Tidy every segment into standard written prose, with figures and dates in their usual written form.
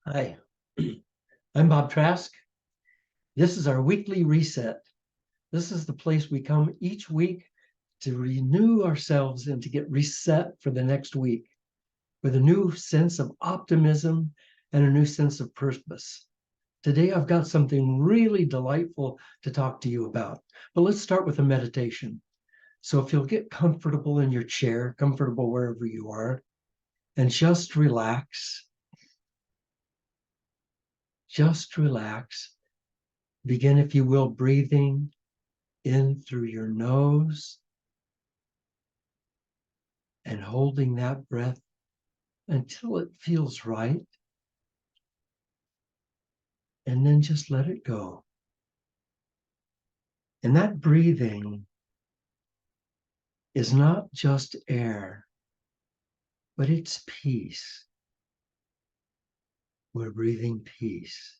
Hi, I'm Bob Trask. This is our weekly reset. This is the place we come each week to renew ourselves and to get reset for the next week with a new sense of optimism and a new sense of purpose. Today, I've got something really delightful to talk to you about. But let's start with a meditation. So if you'll get comfortable in your chair, comfortable wherever you are, and just relax. Just relax. Begin, if you will, breathing in through your nose and holding that breath until it feels right. And then just let it go. And that breathing is not just air, but it's peace. We're breathing peace.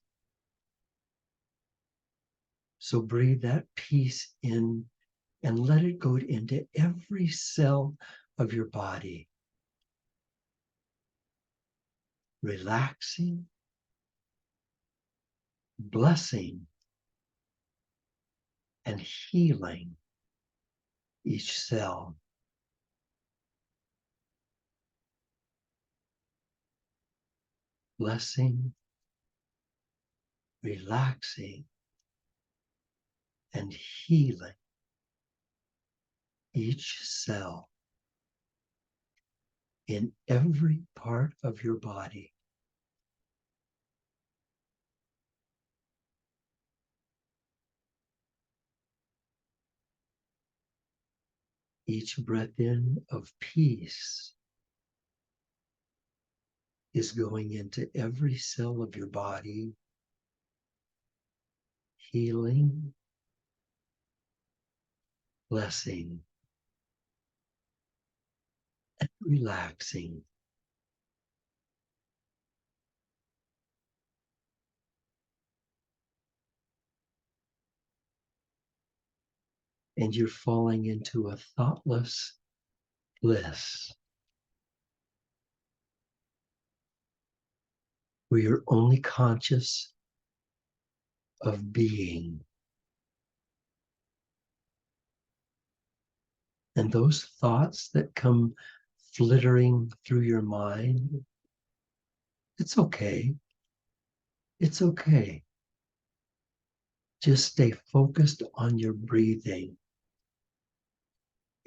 So breathe that peace in and let it go into every cell of your body, relaxing, blessing, and healing each cell. Blessing, relaxing, and healing each cell in every part of your body. Each breath in of peace is going into every cell of your body, healing, blessing, and relaxing. And you're falling into a thoughtless bliss where you're only conscious of being. And those thoughts that come flittering through your mind, it's okay. It's okay. Just stay focused on your breathing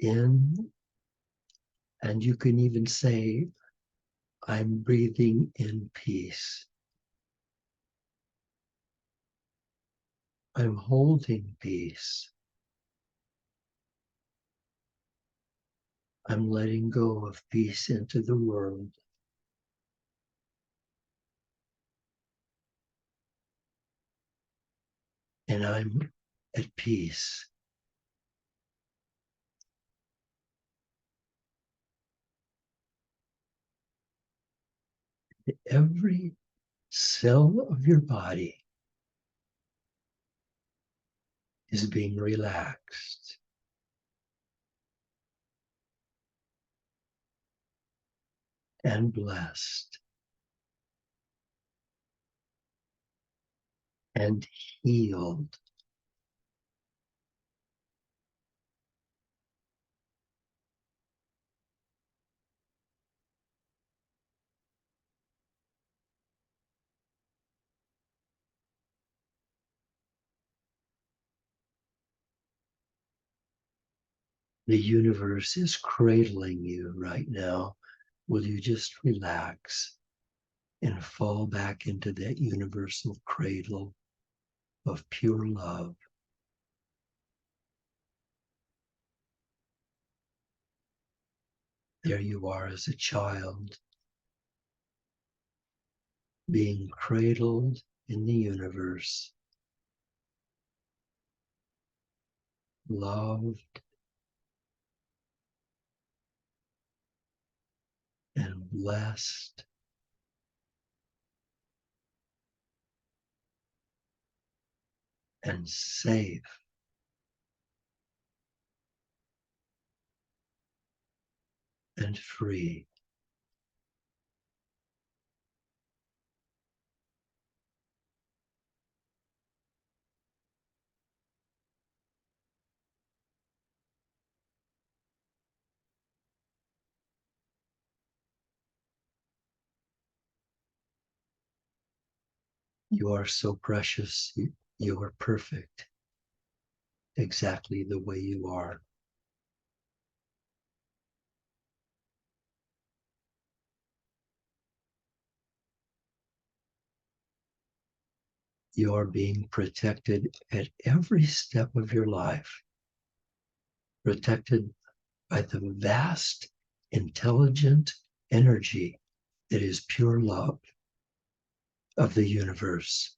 in, and you can even say, I'm breathing in peace. I'm holding peace. I'm letting go of peace into the world. And I'm at peace. Every cell of your body is being relaxed. And blessed. And healed. The universe is cradling you right now. Will you just relax and fall back into that universal cradle of pure love? There you are as a child, being cradled in the universe, loved and blessed and safe. And free. You are so precious. You are perfect exactly the way you are. You are being protected at every step of your life, protected by the vast, intelligent energy that is pure love of the universe,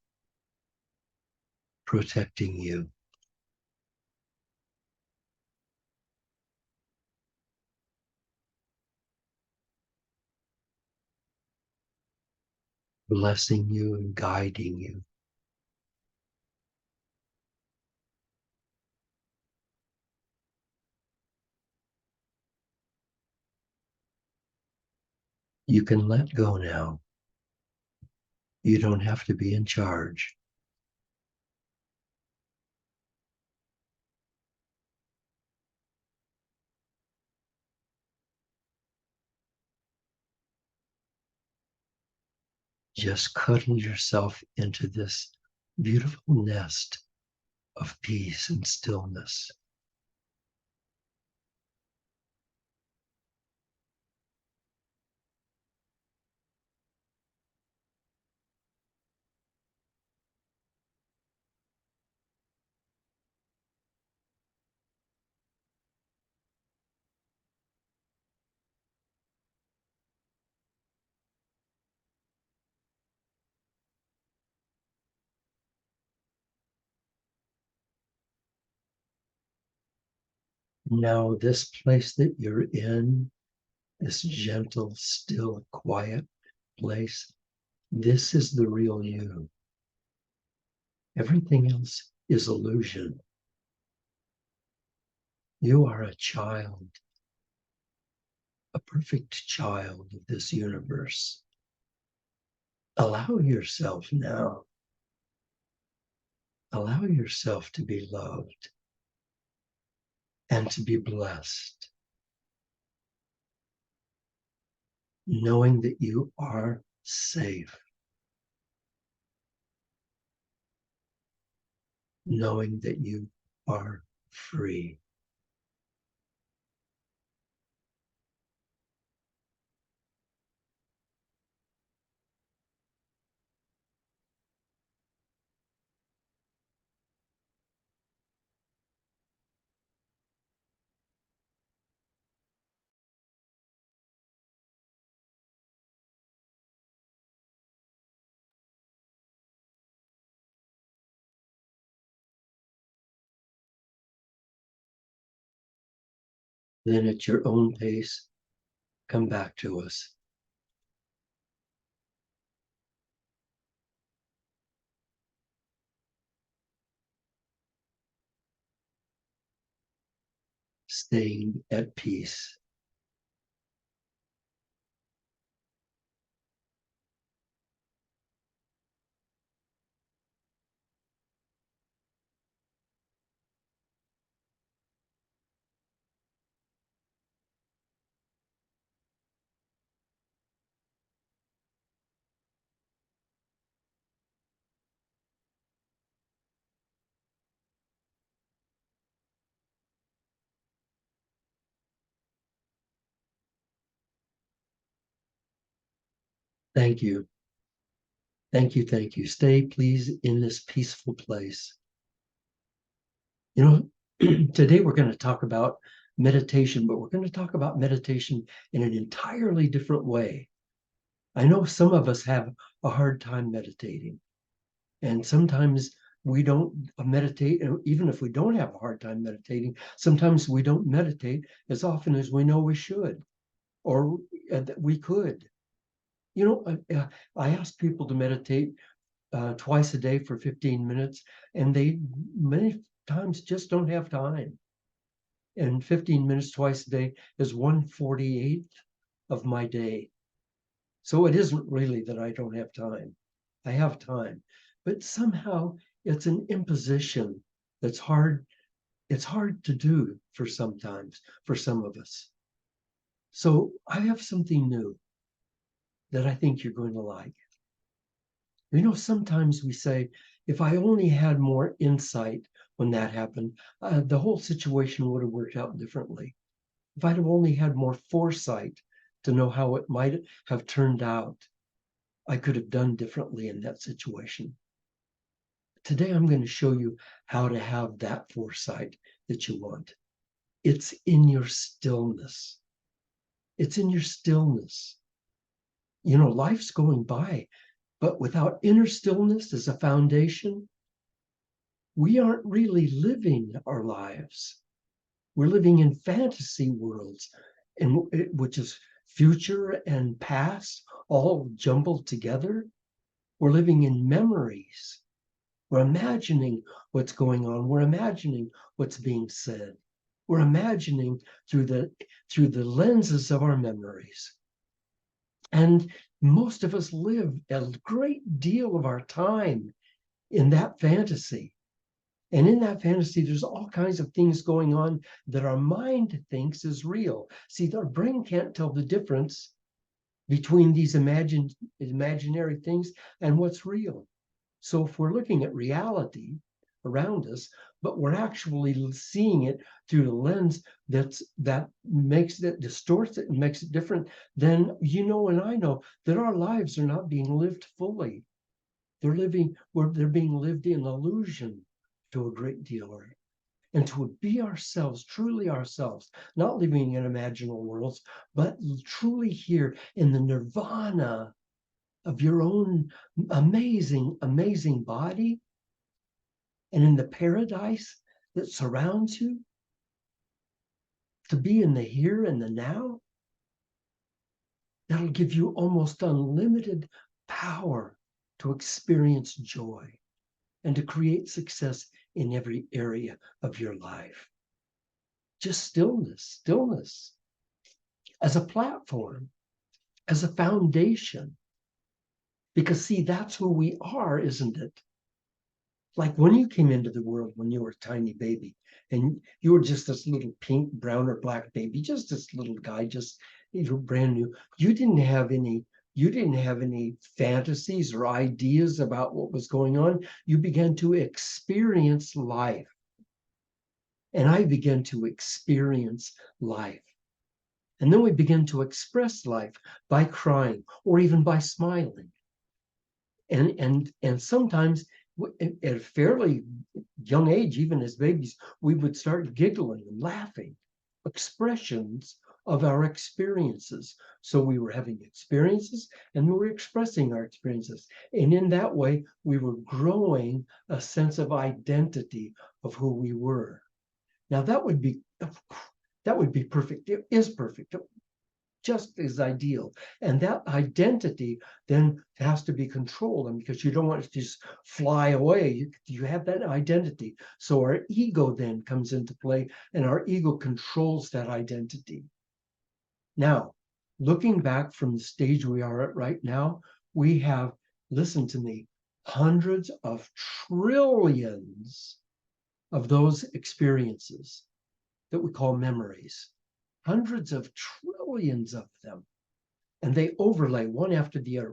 protecting you. Blessing you and guiding you. You can let go now. You don't have to be in charge. Just cuddle yourself into this beautiful nest of peace and stillness. Now, this place that you're in, this gentle, still, quiet place, this is the real you. Everything else is illusion. You are a child, a perfect child of this universe. Allow yourself now. Allow yourself to be loved and to be blessed, knowing that you are safe, knowing that you are free. Then at your own pace, come back to us. Staying at peace. Thank you. Thank you. Thank you. Stay, please, in this peaceful place. You know, today we're going to talk about meditation, but we're going to talk about meditation in an entirely different way. I know some of us have a hard time meditating, and sometimes we don't meditate. Even if we don't have a hard time meditating, sometimes we don't meditate as often as we know we should or that we could. You know, I ask people to meditate twice a day for 15 minutes, and they many times just don't have time. And 15 minutes twice a day is 1/48th of my day. So it isn't really that I don't have time. I have time, but somehow it's an imposition that's hard. It's hard to do for sometimes for some of us. So I have something new that I think you're going to like. You know, sometimes we say, if I only had more insight when that happened, the whole situation would have worked out differently. If I'd have only had more foresight to know how it might have turned out, I could have done differently in that situation. Today, I'm going to show you how to have that foresight that you want. It's in your stillness. It's in your stillness. You know, life's going by, but without inner stillness as a foundation, we aren't really living our lives. We're living in fantasy worlds, and which is future and past all jumbled together. We're living in memories. We're imagining what's going on. We're imagining what's being said. We're imagining through the lenses of our memories. And most of us live a great deal of our time in that fantasy. And in that fantasy, there's all kinds of things going on that our mind thinks is real. See, our brain can't tell the difference between these imaginary things and what's real. So if we're looking at reality around us, but we're actually seeing it through the lens that makes it, distorts it and makes it different, then you know and I know that our lives are not being lived fully. They're being lived in illusion to a great deal. And to be ourselves, truly ourselves, not living in imaginal worlds, but truly here in the nirvana of your own amazing, amazing body and in the paradise that surrounds you, to be in the here and the now, that'll give you almost unlimited power to experience joy and to create success in every area of your life. Just stillness, stillness as a platform, as a foundation. Because see, that's who we are, isn't it? Like when you came into the world when you were a tiny baby and you were just this little pink, brown, or black baby, just this little guy, just you were brand new. You didn't have any fantasies or ideas about what was going on. You began to experience life. And I began to experience life. And then we begin to express life by crying or even by smiling. And sometimes at a fairly young age, even as babies, we would start giggling and laughing, expressions of our experiences. So we were having experiences and we were expressing our experiences. And in that way, we were growing a sense of identity of who we were. Now that would be perfect. It is perfect. Just as ideal. And that identity then has to be controlled. And because you don't want it to just fly away, you have that identity. So our ego then comes into play and our ego controls that identity. Now, looking back from the stage we are at right now, we have, listen to me, hundreds of trillions of those experiences that we call memories. Hundreds of trillions of them, and they overlay one after the other.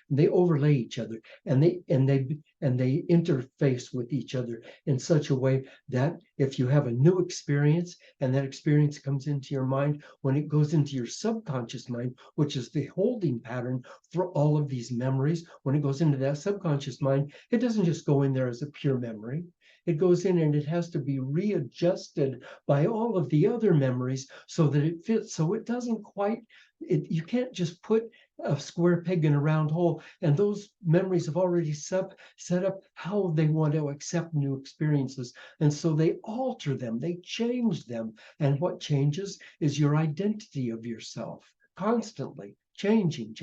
They overlay each other, and they interface with each other in such a way that if you have a new experience and that experience comes into your mind, when it goes into your subconscious mind, which is the holding pattern for all of these memories, when it goes into that subconscious mind, it doesn't just go in there as a pure memory. It goes in and it has to be readjusted by all of the other memories so that it fits. So it doesn't quite, you can't just put a square peg in a round hole. And those memories have already set up how they want to accept new experiences. And so they alter them, they change them. And what changes is your identity of yourself constantly. Changing,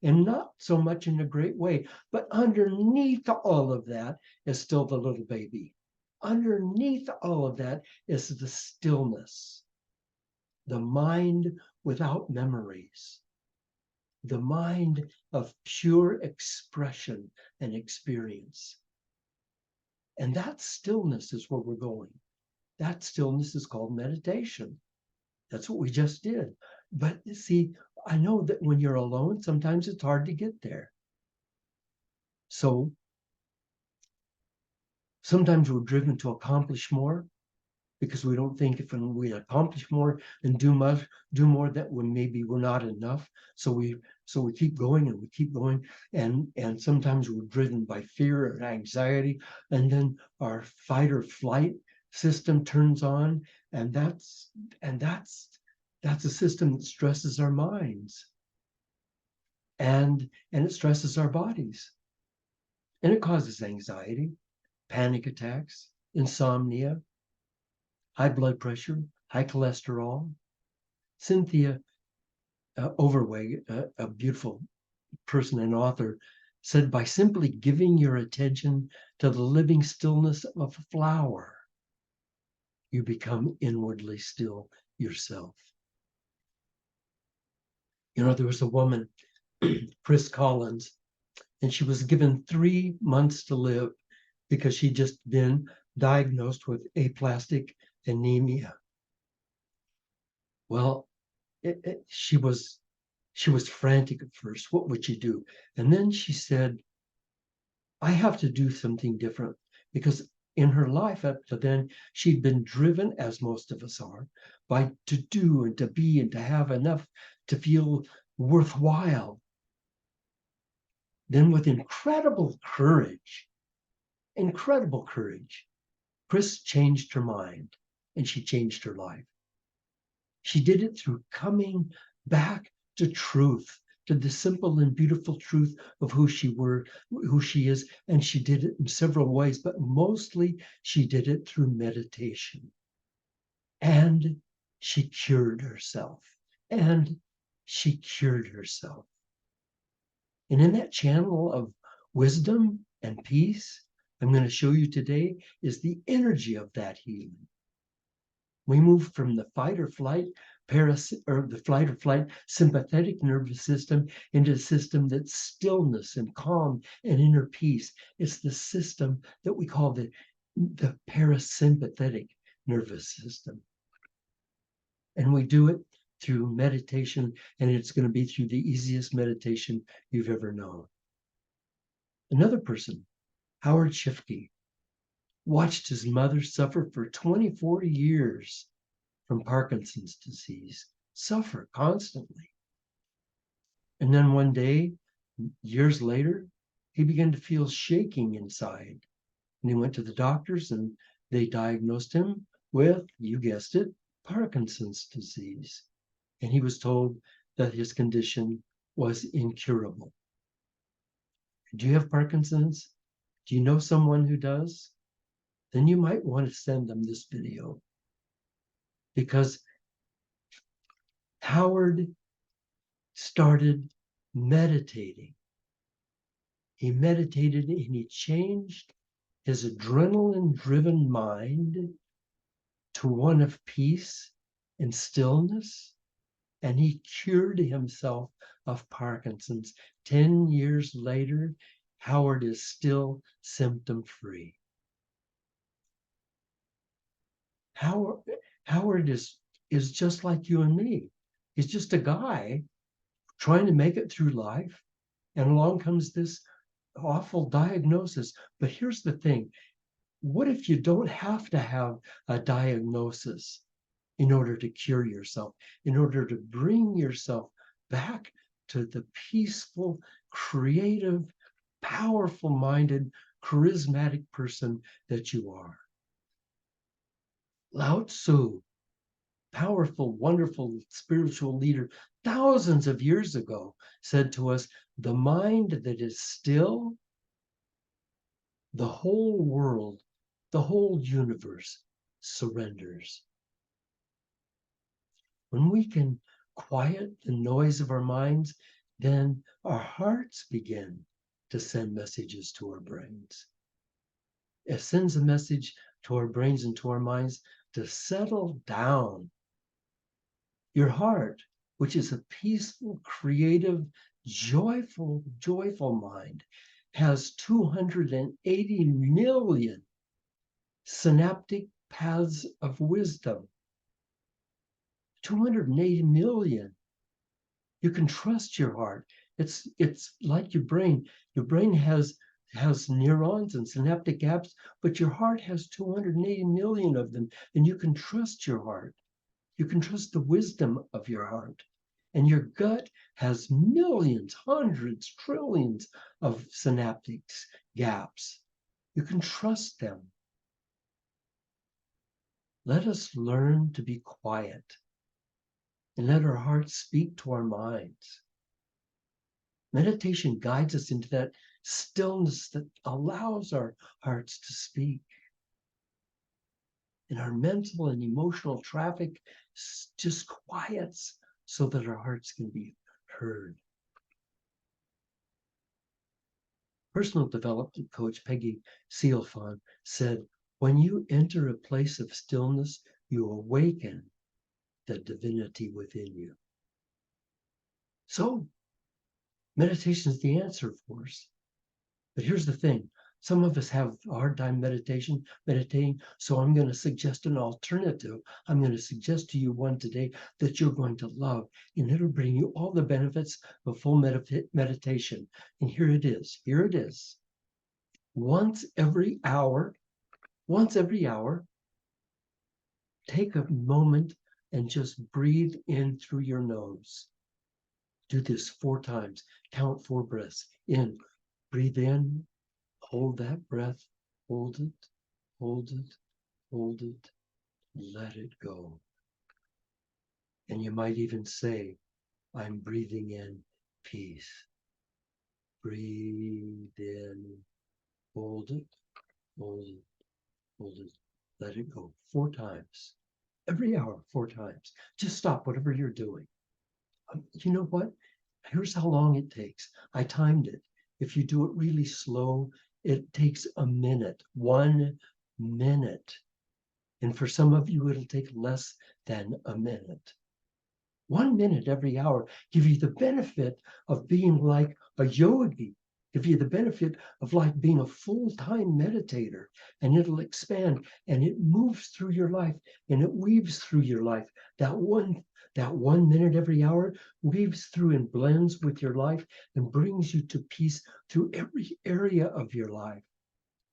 and not so much in a great way. But underneath all of that is still the little baby. Underneath all of that is the stillness, the mind without memories, the mind of pure expression and experience. And that stillness is where we're going. That stillness is called meditation. That's what we just did. But see, I know that when you're alone, sometimes it's hard to get there. So sometimes we're driven to accomplish more because we don't think if we accomplish more and do more, that maybe we're not enough. So we keep going and we keep going, and sometimes we're driven by fear or anxiety, and then our fight or flight system turns on, and that's a system that stresses our minds, and it stresses our bodies, and it causes anxiety, panic attacks, insomnia, high blood pressure, high cholesterol. Cynthia Overweg, a beautiful person and author, said, by simply giving your attention to the living stillness of a flower, you become inwardly still yourself. You know, there was a woman, Chris Collins, and she was given 3 months to live because she'd just been diagnosed with aplastic anemia. Well, she was frantic at first. What would she do? And then she said, I have to do something different, because in her life up to then, she'd been driven, as most of us are, by to do and to be and to have enough to feel worthwhile. Then with incredible courage, Chris changed her mind, and she changed her life. She did it through coming back to truth, to the simple and beautiful truth of who she is. And she did it in several ways, but mostly she did it through meditation. And she cured herself. And she cured herself. And in that channel of wisdom and peace, I'm going to show you today is the energy of that healing. We move from the fight or flight sympathetic nervous system into a system that's stillness and calm and inner peace. It's the system that we call the parasympathetic nervous system. And we do it through meditation, and it's going to be through the easiest meditation you've ever known. Another person, Howard Schiffke, watched his mother suffer for 24 years from Parkinson's disease, suffer constantly. And then one day, years later, he began to feel shaking inside. And he went to the doctors, and they diagnosed him with, you guessed it, Parkinson's disease. And he was told that his condition was incurable. Do you have Parkinson's? Do you know someone who does? Then you might want to send them this video, because Howard started meditating. He meditated and he changed his adrenaline-driven mind to one of peace and stillness, and he cured himself of Parkinson's. 10 years later, Howard is still symptom-free. Howard is just like you and me. He's just a guy trying to make it through life, and along comes this awful diagnosis. But here's the thing. What if you don't have to have a diagnosis in order to cure yourself, in order to bring yourself back to the peaceful, creative, powerful-minded, charismatic person that you are? Lao Tzu, powerful, wonderful spiritual leader, thousands of years ago, said to us, the mind that is still, the whole world, the whole universe surrenders. When we can quiet the noise of our minds, then our hearts begin to send messages to our brains. It sends a message to our brains and to our minds to settle down. Your heart, which is a peaceful, creative, joyful mind, has 280 million synaptic paths of wisdom. 280 million. You can trust your heart. It's like your brain. Your brain has has neurons and synaptic gaps, but your heart has 280 million of them, and you can trust your heart. You can trust the wisdom of your heart. And your gut has millions, hundreds, trillions of synaptic gaps. You can trust them. Let us learn to be quiet and let our hearts speak to our minds. Meditation guides us into that stillness that allows our hearts to speak. And our mental and emotional traffic just quiets so that our hearts can be heard. Personal development coach Peggy Sealfon said, when you enter a place of stillness, you awaken the divinity within you. So, meditation is the answer for us. But here's the thing. Some of us have a hard time meditating, so I'm going to suggest an alternative. I'm going to suggest to you one today that you're going to love, and it'll bring you all the benefits of full meditation. And here it is. Here it is. Once every hour, take a moment and just breathe in through your nose. Do this 4 times. Count 4 breaths. In, breathe in. Hold that breath, hold it, hold it, hold it, let it go. And you might even say, I'm breathing in peace. Breathe in, hold it, hold it, hold it, let it go 4 times. Every hour, 4 times. Just stop whatever you're doing. You know what? Here's how long it takes. I timed it. If you do it really slow, it takes a minute, 1 minute. And for some of you, it'll take less than a minute. 1 minute every hour give you the benefit of being like a yogi, give you the benefit of like being a full-time meditator, and it'll expand and it moves through your life and it weaves through your life. That one minute every hour weaves through and blends with your life and brings you to peace through every area of your life.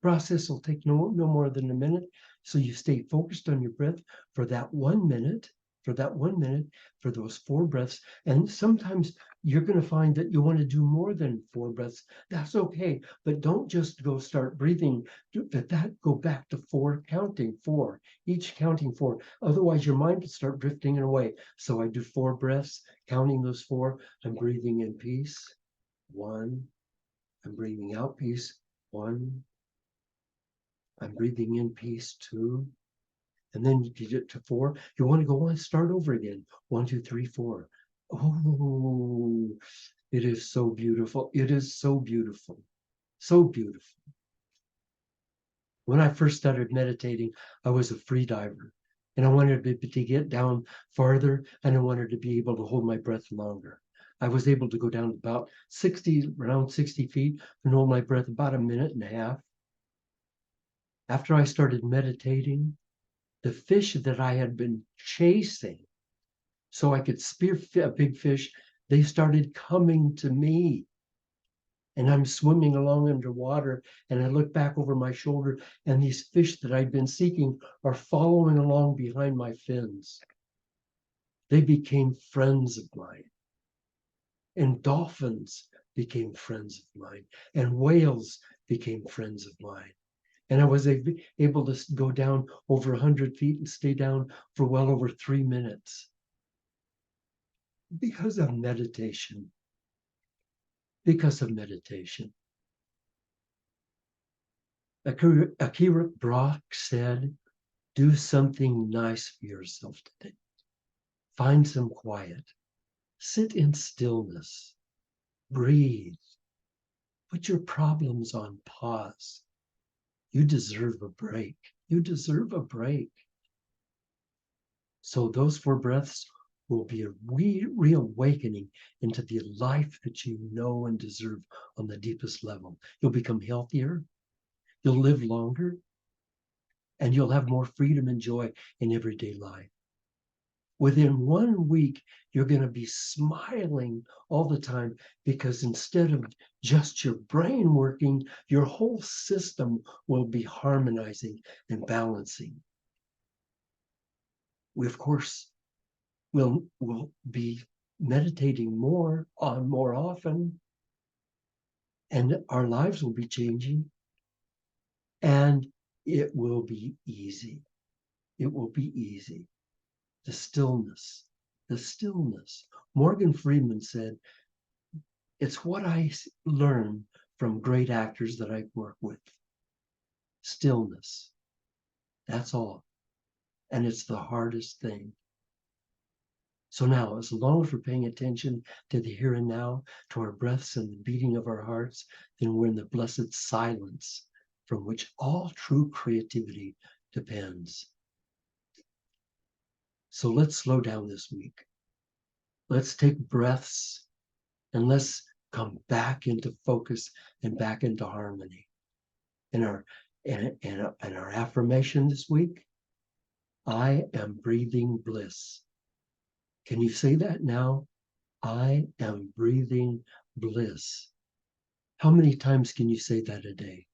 Process will take no more than a minute. So you stay focused on your breath for that 1 minute, for those 4 breaths. And sometimes you're going to find that you want to do more than 4 breaths. That's okay. But don't just go start breathing. Go back to 4, counting 4, each counting 4. Otherwise, your mind will start drifting away. So I do 4 breaths, counting those 4. I'm breathing in peace. 1. I'm breathing out peace. 1. I'm breathing in peace 2. And then you get to 4. You want to go on, start over again. 1, 2, 3, 4. Oh, it is so beautiful. It is so beautiful. So beautiful. When I first started meditating, I was a free diver. And I wanted to get down farther, and I wanted to be able to hold my breath longer. I was able to go down about around 60 feet and hold my breath about 1.5 minutes. After I started meditating, the fish that I had been chasing so I could spear a big fish, they started coming to me. And I'm swimming along underwater, and I look back over my shoulder, and these fish that I'd been seeking are following along behind my fins. They became friends of mine. And dolphins became friends of mine. And whales became friends of mine. And I was able to go down over 100 feet and stay down for well over 3 minutes because of meditation. Because of meditation. Akira Brock said, do something nice for yourself today. Find some quiet. Sit in stillness. Breathe. Put your problems on pause. You deserve a break. You deserve a break. So those 4 breaths will be a reawakening into the life that you know and deserve on the deepest level. You'll become healthier. You'll live longer. And you'll have more freedom and joy in everyday life. Within 1 week, you're going to be smiling all the time because instead of just your brain working, your whole system will be harmonizing and balancing. We, of course, will be meditating more often, and our lives will be changing, and it will be easy. It will be easy. The stillness, the stillness. Morgan Freeman said, it's what I learned from great actors that I've worked with. Stillness. That's all. And it's the hardest thing. So now, as long as we're paying attention to the here and now, to our breaths and the beating of our hearts, then we're in the blessed silence from which all true creativity depends. So let's slow down this week. Let's take breaths and let's come back into focus and back into harmony. And our affirmation this week, I am breathing bliss. Can you say that now? I am breathing bliss. How many times can you say that a day?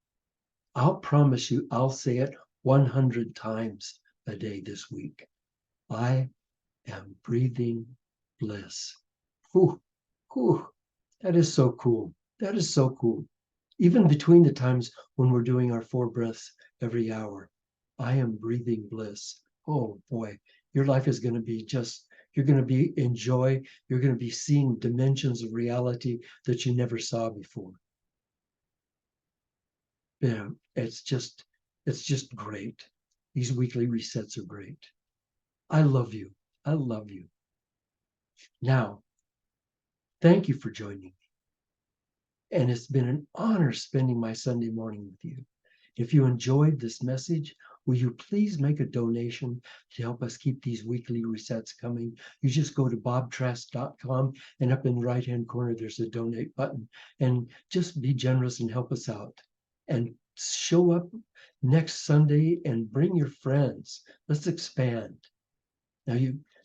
I'll promise you, I'll say it 100 times a day this week. I am breathing bliss. Whew, whew, that is so cool. That is so cool. Even between the times when we're doing our 4 breaths every hour, I am breathing bliss. Oh boy, your life is going to be just, you're going to be in joy. You're going to be seeing dimensions of reality that you never saw before. Yeah, it's just great. These weekly resets are great. I love you. I love you. Now, thank you for joining me. And it's been an honor spending my Sunday morning with you. If you enjoyed this message, will you please make a donation to help us keep these weekly resets coming? You just go to bobtrask.com, and up in the right-hand corner, there's a donate button. And just be generous and help us out. And show up next Sunday and bring your friends. Let's expand.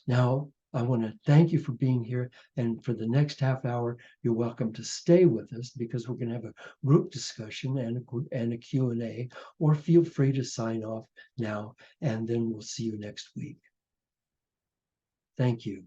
Now I want to thank you for being here. And for the next half hour, you're welcome to stay with us because we're going to have a group discussion and a Q&A, or feel free to sign off now, and then we'll see you next week. Thank you.